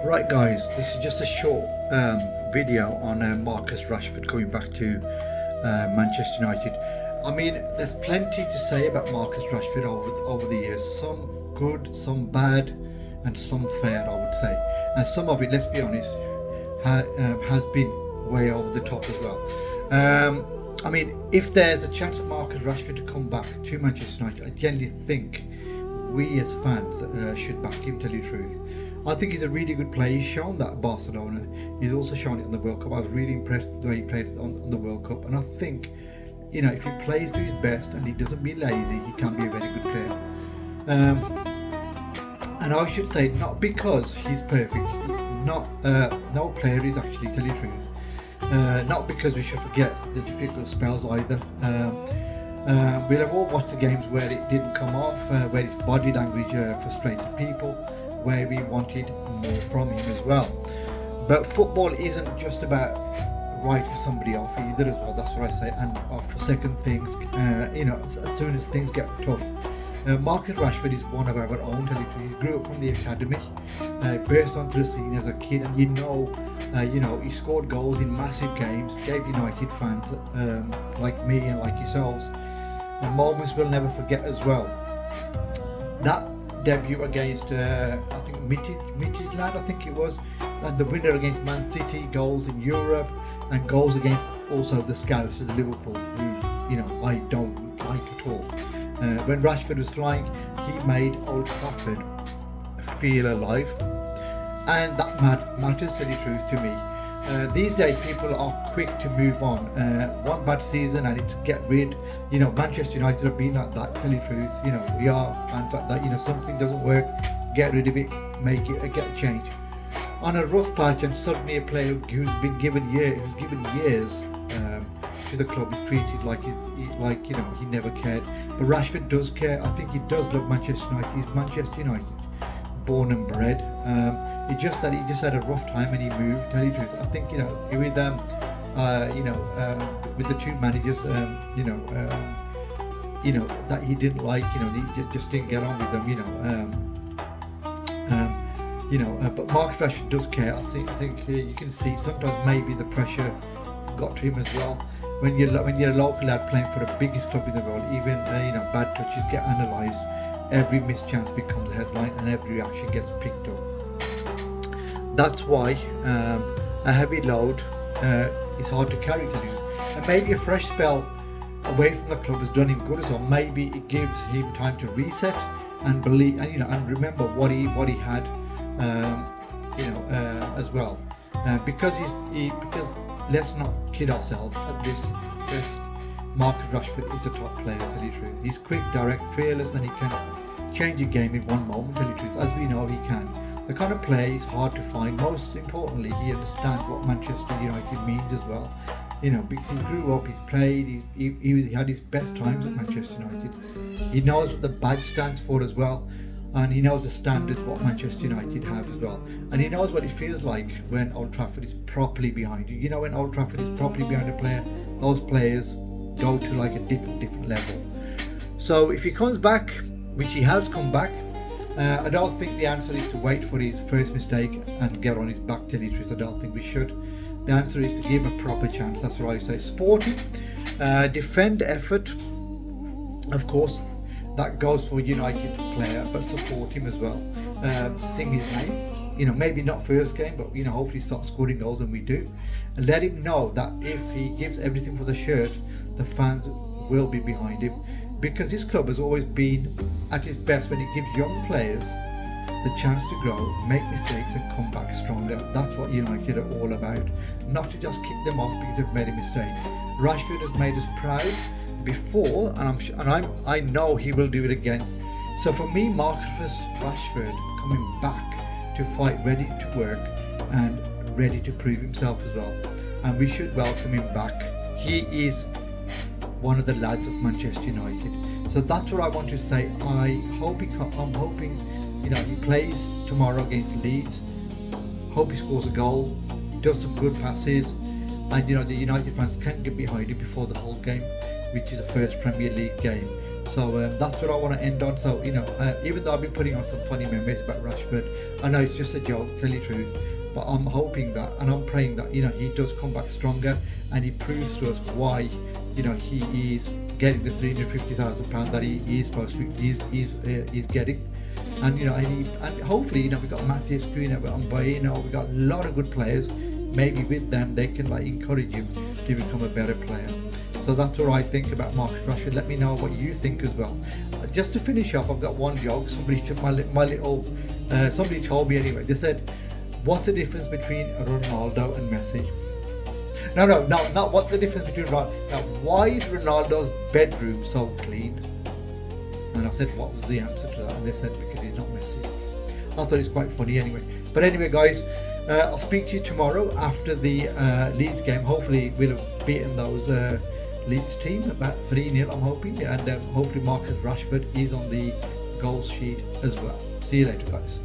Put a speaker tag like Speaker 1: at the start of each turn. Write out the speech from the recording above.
Speaker 1: Right, guys, this is just a short video on Marcus Rashford coming back to Manchester United. I mean, there's plenty to say about Marcus Rashford over the years. Some good, some bad, and some fair, I would say. And some of it, let's be honest, has been way over the top as well. I mean, if there's a chance for Marcus Rashford to come back to Manchester United, I genuinely think we as fans should back him, tell you the truth. I think he's a really good player. He's shown that at Barcelona. He's also shown it on the World Cup. I was really impressed with the way he played on the World Cup. And I think, if he plays to his best and he doesn't be lazy, he can be a very good player. And I should say, not because he's perfect. No player is actually, tell you the truth. Not because we should forget the difficult spells either. We'll have all watched the games where it didn't come off, where his body language frustrated people, where we wanted more from him as well. But football isn't just about writing somebody off either as well. That's what I say. And for second things, as soon as things get tough, Marcus Rashford is one of our own. He grew up from the academy, burst onto the scene as a kid, and he scored goals in massive games, gave United fans like me and like yourselves moments we'll never forget as well. That debut against I think Midtjylland, I think it was, and the winner against Man City, goals in Europe, and goals against also the Scouts of Liverpool, who I don't like at all. When Rashford was flying, he made Old Trafford feel alive, and that matters, to tell you the truth, to me. These days people are quick to move on. One bad season and it's get rid. Manchester United have been like that, tell you the truth. We are fans like that. Something doesn't work, get rid of it, make it get a change. On a rough patch, and suddenly a player who's given years to the club is treated like he never cared. But Rashford does care. I think he does love Manchester United. He's Manchester United, born and bred. It's just that he just had a rough time and he moved. Tell you the truth, I think with with the two managers, that he didn't like. He just didn't get on with them. But Marcus Rashford does care. I think you can see sometimes maybe the pressure got to him as well. When you're a local lad playing for the biggest club in the world, even bad touches get analysed. Every missed chance becomes a headline, and every reaction gets picked up. That's why a heavy load is hard to carry, and maybe a fresh spell away from the club has done him good as well. Maybe it gives him time to reset and believe, and remember what he had, as well. Because let's not kid ourselves. At this best, Marcus Rashford is a top player, tell you the truth. He's quick, direct, fearless, and he can change a game in one moment, tell you the truth. As we know, he can. The kind of play is hard to find. Most importantly, he understands what Manchester United means as well. Because he grew up, he's played, he had his best times at Manchester United. He knows what the badge stands for as well. And he knows the standards what Manchester United have as well. And he knows what it feels like when Old Trafford is properly behind you. When Old Trafford is properly behind a player, those players go to like a different level. So if he comes back, which he has come back, I don't think the answer is to wait for his first mistake and get on his back, tell you the truth. I don't think we should. The answer is to give a proper chance. That's what I say. Sporting, defend effort, of course. That goes for United player, but support him as well. Sing his name. Maybe not first game, but hopefully start scoring goals, and we do. And let him know that if he gives everything for the shirt, the fans will be behind him. Because this club has always been at its best when it gives young players the chance to grow, make mistakes, and come back stronger. That's what United are all about. Not to just kick them off because they've made a mistake. Rashford has made us proud before, and I know he will do it again. So for me, Marcus Rashford coming back to fight, ready to work and ready to prove himself as well, and we should welcome him back. He is one of the lads of Manchester United. So that's what I want to say. I'm hoping he plays tomorrow against Leeds. Hope he scores a goal, does some good passes, and the United fans can get behind him before the whole game, which is the first Premier League game. So that's what I want to end on. So even though I've been putting on some funny memories about Rashford, I know it's just a joke, tell you the truth, but I'm hoping that, and I'm praying that he does come back stronger, and he proves to us why he is getting the £350,000 that he is supposed to be, he's getting. And and hopefully we got Matthias Cunha, we got Mbeumo, we got a lot of good players. Maybe with them they can encourage him to become a better player. So that's what I think about Marcus Rashford. Let me know what you think as well. Just to finish off, I've got one joke. Somebody somebody told me anyway. They said, "What's the difference between Ronaldo and Messi?" No, not what's the difference between Ronaldo. Now, why is Ronaldo's bedroom so clean? And I said, what was the answer to that? And they said, because he's not Messi. I thought it was quite funny anyway. But anyway, guys, I'll speak to you tomorrow after the Leeds game. Hopefully we'll have beaten those Leeds team about 3-0, I'm hoping. And hopefully Marcus Rashford is on the goals sheet as well. See you later, guys.